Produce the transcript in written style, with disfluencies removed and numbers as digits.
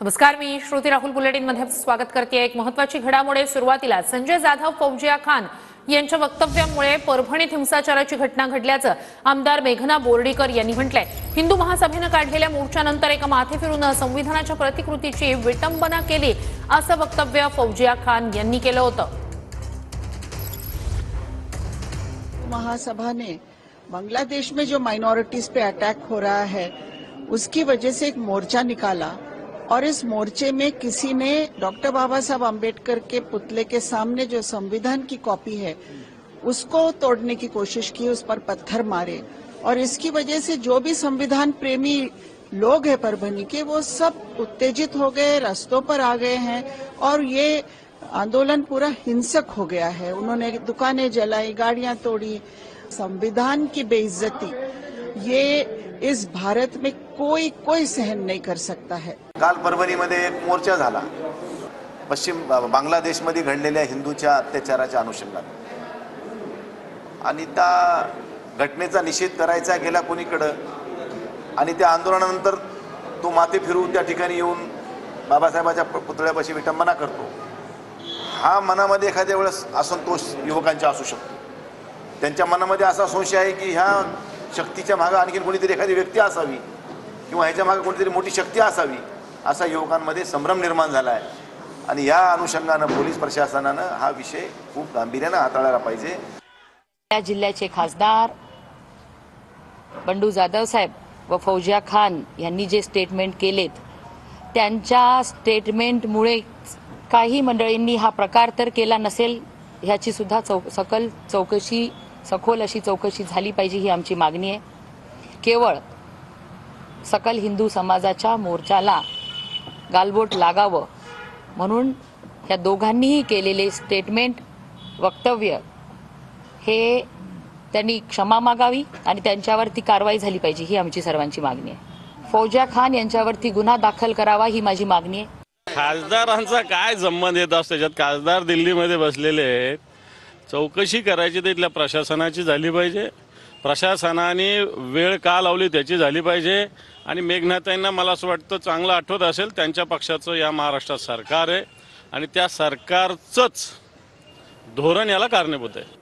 नमस्कार, मी श्रुती राहुल बुलेटिन मध्ये स्वागत करते। एक महत्त्वाची घडामोड सुरुवातीला संजय जाधव फौजिया खान यांच्या वक्तव्यामुळे परभणीत हिंसाचाराची घटना घडल्याचं आमदार मेघना बोर्डीकर यांनी म्हटलंय। हिंदू महासभेने काढलेल्या मोर्चानंतर एका माथे फिरून संविधानाच्या प्रतिकृतीची विटंबना केली असं वक्तव्य फौजिया खान यांनी केलं होतं। महासभा ने बांग्लादेश में जो माइनॉरिटीज पे अटैक हो रहा है उसकी वजह से एक मोर्चा निकाला और इस मोर्चे में किसी ने डॉक्टर बाबा साहब अम्बेडकर के पुतले के सामने जो संविधान की कॉपी है उसको तोड़ने की कोशिश की, उस पर पत्थर मारे और इसकी वजह से जो भी संविधान प्रेमी लोग हैं परभनी के वो सब उत्तेजित हो गए, रास्तों पर आ गए हैं और ये आंदोलन पूरा हिंसक हो गया है। उन्होंने दुकानें जलाई, गाड़ियां तोड़ी। संविधान की बेइज्जती ये इस भारत में कोई सहन नहीं कर सकता है। काल परभणीमध्ये एक मोर्चा झाला पश्चिम बांगलादेशमध्ये घडलेल्या हिंदूच्या अत्याचाराच्या अनुषंगाने आणि त्या घटनेचा निषेध करायचा गेला कोणीकडे आणि त्या आंदोलनानंतर तो माथे फिरून त्या ठिकाणी येऊन बाबासाहेबांच्या पुतळ्यापाशी विटंबना करतो। हा मनामध्ये एखाद्या वेळेस असंतोष युवकांचा असू शकतो। त्यांच्या मनामध्ये असा संशय आहे की ह्या शक्तीच्या मागे आणखी कोणीतरी एखादी व्यक्ती असावी किंवा ह्याच्या मागे कोणीतरी मोठी शक्ती असावी असा युवकांमध्ये संभ्रम निर्माण झाला आहे आणि या अनुषंगाने पोलीस प्रशासनाने हा विषय खूप गांभीर्याने हाताळायला पाहिजे। या जिल्ह्याचे खासदार बंडू जाधव साहेब व फौजिया खान यांनी जे स्टेटमेंट केलेत त्यांच्या स्टेटमेंटमुळे काही मंडळींनी हा प्रकार तर केला नसेल ह्याची सुद्धा सखोल अशी चौकशी झाली पाहिजे ही आमची मागणी आहे। केवळ सकल हिंदू समाजाच्या मोर्चाला गालबोट लागावं म्हणून या दोघांनीही केलेले स्टेटमेंट वक्तव्य हे त्यांनी क्षमा मागावी आणि त्यांच्यावरती कारवाई झाली पाहिजे ही आमची सर्वांची मागणी आहे। फौजिया खान यांच्यावरती गुन्हा दाखल करावा ही माझी मागणी आहे। खासदारांचा काय संबंध येत असतो त्याच्यात? खासदार दिल्लीमध्ये बसलेले आहेत, चौकशी करायची तिथल्या प्रशासनाची झाली पाहिजे, प्रशासनाने वेळ का लावली त्याची झाली पाहिजे आणि मेघनाताईंना मला असं वाटतं चांगलं आठवत असेल त्यांच्या पक्षाचं या महाराष्ट्रात सरकार आहे आणि त्या सरकारचंच धोरण याला कारणीभूत आहे।